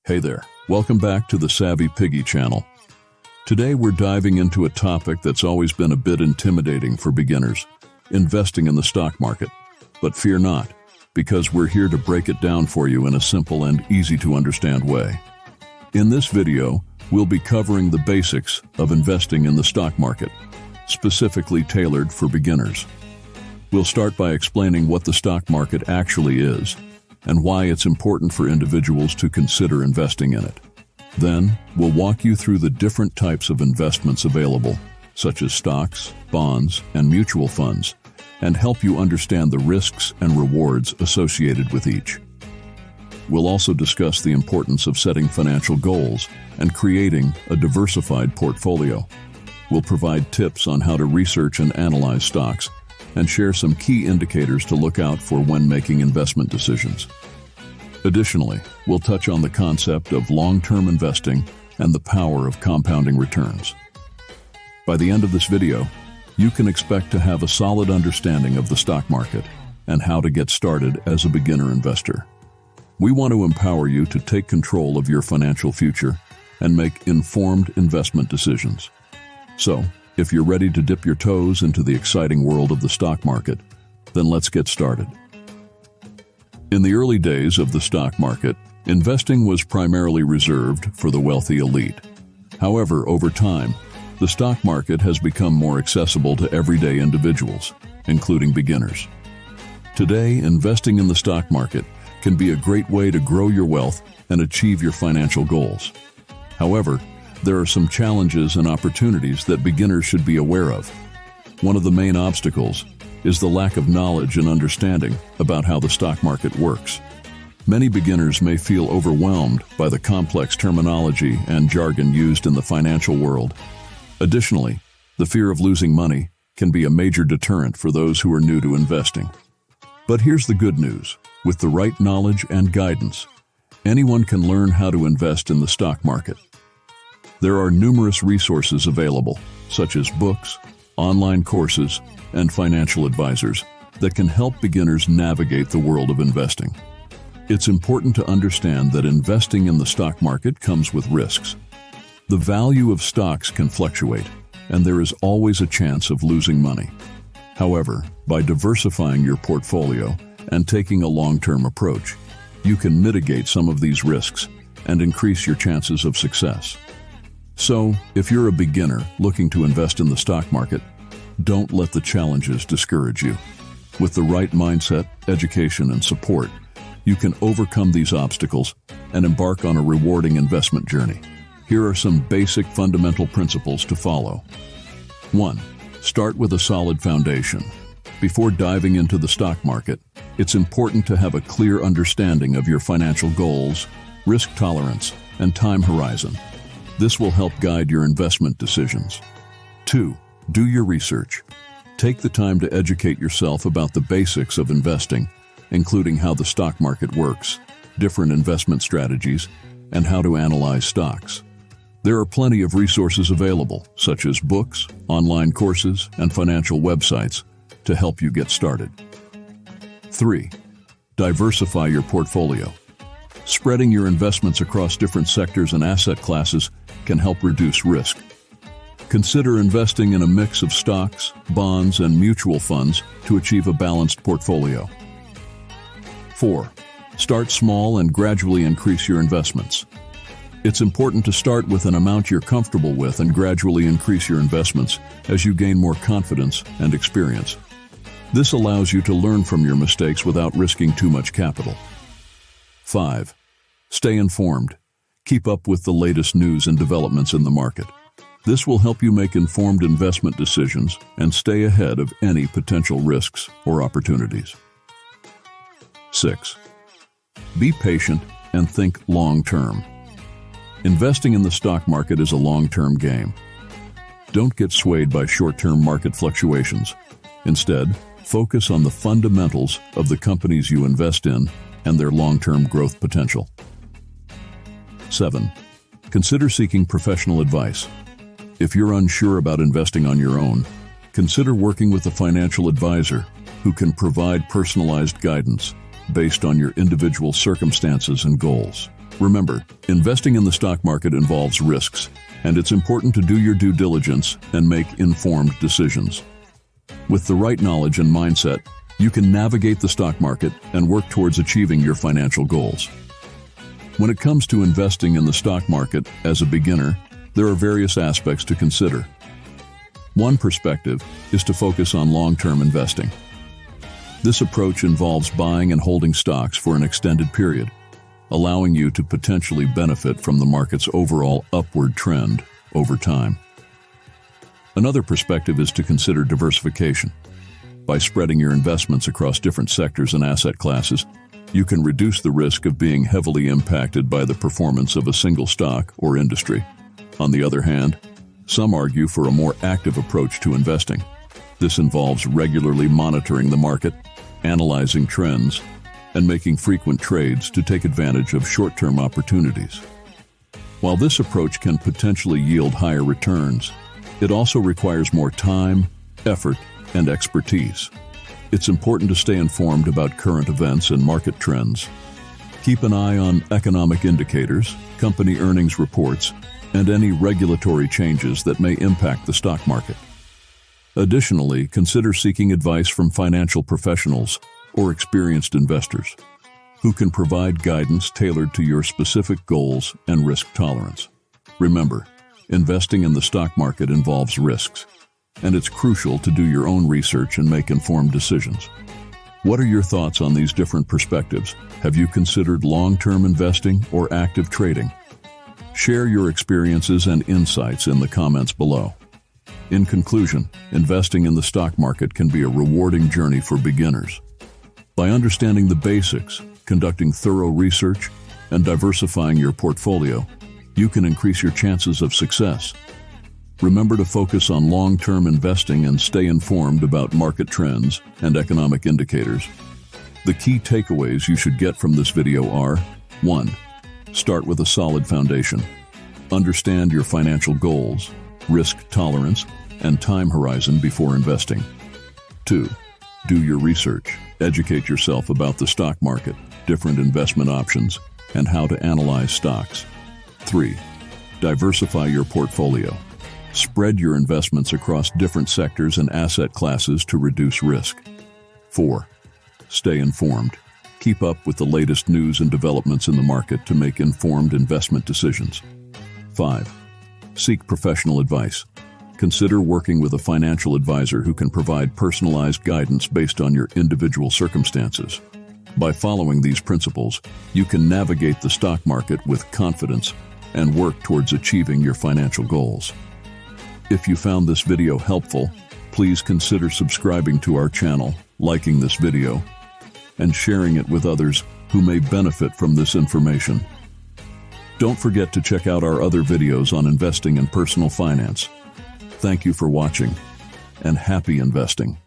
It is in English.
Hey there, welcome back to the Savvy Piggy channel. Today we're diving into a topic that's always been a bit intimidating for beginners, investing in the stock market. But fear not, because we're here to break it down for you in a simple and easy to understand way. In this video, we'll be covering the basics of investing in the stock market, specifically tailored for beginners. We'll start by explaining what the stock market actually is, and why it's important for individuals to consider investing in it. Then, we'll walk you through the different types of investments available, such as stocks, bonds, and mutual funds, and help you understand the risks and rewards associated with each. We'll also discuss the importance of setting financial goals and creating a diversified portfolio. We'll provide tips on how to research and analyze stocks, and share some key indicators to look out for when making investment decisions. Additionally, we'll touch on the concept of long-term investing and the power of compounding returns. By the end of this video, you can expect to have a solid understanding of the stock market and how to get started as a beginner investor. We want to empower you to take control of your financial future and make informed investment decisions. So, if you're ready to dip your toes into the exciting world of the stock market, then let's get started. In the early days of the stock market, investing was primarily reserved for the wealthy elite. However, over time, the stock market has become more accessible to everyday individuals, including beginners. Today, investing in the stock market can be a great way to grow your wealth and achieve your financial goals. However, there are some challenges and opportunities that beginners should be aware of. One of the main obstacles is the lack of knowledge and understanding about how the stock market works. Many beginners may feel overwhelmed by the complex terminology and jargon used in the financial world. Additionally, the fear of losing money can be a major deterrent for those who are new to investing. But here's the good news. With the right knowledge and guidance, anyone can learn how to invest in the stock market. There are numerous resources available, such as books, online courses, and financial advisors that can help beginners navigate the world of investing. It's important to understand that investing in the stock market comes with risks. The value of stocks can fluctuate, and there is always a chance of losing money. However, by diversifying your portfolio and taking a long-term approach, you can mitigate some of these risks and increase your chances of success. So, if you're a beginner looking to invest in the stock market, don't let the challenges discourage you. With the right mindset, education, and support, you can overcome these obstacles and embark on a rewarding investment journey. Here are some basic fundamental principles to follow. 1. Start with a solid foundation. Before diving into the stock market, it's important to have a clear understanding of your financial goals, risk tolerance, and time horizon. This will help guide your investment decisions. 2. Do your research. Take the time to educate yourself about the basics of investing, including how the stock market works, different investment strategies, and how to analyze stocks. There are plenty of resources available, such as books, online courses, and financial websites, to help you get started. 3. Diversify your portfolio. Spreading your investments across different sectors and asset classes can help reduce risk. Consider investing in a mix of stocks, bonds, and mutual funds to achieve a balanced portfolio. 4. Start small and gradually increase your investments. It's important to start with an amount you're comfortable with and gradually increase your investments as you gain more confidence and experience. This allows you to learn from your mistakes without risking too much capital. 5. Stay informed. Keep up with the latest news and developments in the market. This will help you make informed investment decisions and stay ahead of any potential risks or opportunities. 6. Be patient and think long-term. Investing in the stock market is a long-term game. Don't get swayed by short-term market fluctuations. Instead, focus on the fundamentals of the companies you invest in and their long-term growth potential. 7. Consider seeking professional advice. If you're unsure about investing on your own, consider working with a financial advisor who can provide personalized guidance based on your individual circumstances and goals. Remember, investing in the stock market involves risks, and it's important to do your due diligence and make informed decisions. With the right knowledge and mindset, you can navigate the stock market and work towards achieving your financial goals. When it comes to investing in the stock market as a beginner, there are various aspects to consider. One perspective is to focus on long-term investing. This approach involves buying and holding stocks for an extended period, allowing you to potentially benefit from the market's overall upward trend over time. Another perspective is to consider diversification. By spreading your investments across different sectors and asset classes, you can reduce the risk of being heavily impacted by the performance of a single stock or industry. On the other hand, some argue for a more active approach to investing. This involves regularly monitoring the market, analyzing trends, and making frequent trades to take advantage of short-term opportunities. While this approach can potentially yield higher returns, it also requires more time, effort, and expertise. It's important to stay informed about current events and market trends. Keep an eye on economic indicators, company earnings reports, and any regulatory changes that may impact the stock market. Additionally, consider seeking advice from financial professionals or experienced investors who can provide guidance tailored to your specific goals and risk tolerance. Remember, investing in the stock market involves risks, and it's crucial to do your own research and make informed decisions. What are your thoughts on these different perspectives? Have you considered long-term investing or active trading? Share your experiences and insights in the comments below. In conclusion, investing in the stock market can be a rewarding journey for beginners. By understanding the basics, conducting thorough research, and diversifying your portfolio, you can increase your chances of success. Remember to focus on long-term investing and stay informed about market trends and economic indicators. The key takeaways you should get from this video are: 1. Start with a solid foundation. Understand your financial goals, risk tolerance, and time horizon before investing. 2. Do your research. Educate yourself about the stock market, different investment options, and how to analyze stocks. 3. Diversify your portfolio. Spread your investments across different sectors and asset classes to reduce risk. 4. Stay informed. Keep up with the latest news and developments in the market to make informed investment decisions. 5. Seek professional advice. Consider working with a financial advisor who can provide personalized guidance based on your individual circumstances. By following these principles, you can navigate the stock market with confidence and work towards achieving your financial goals. If you found this video helpful, please consider subscribing to our channel, liking this video, and sharing it with others who may benefit from this information. Don't forget to check out our other videos on investing and personal finance. Thank you for watching, and happy investing.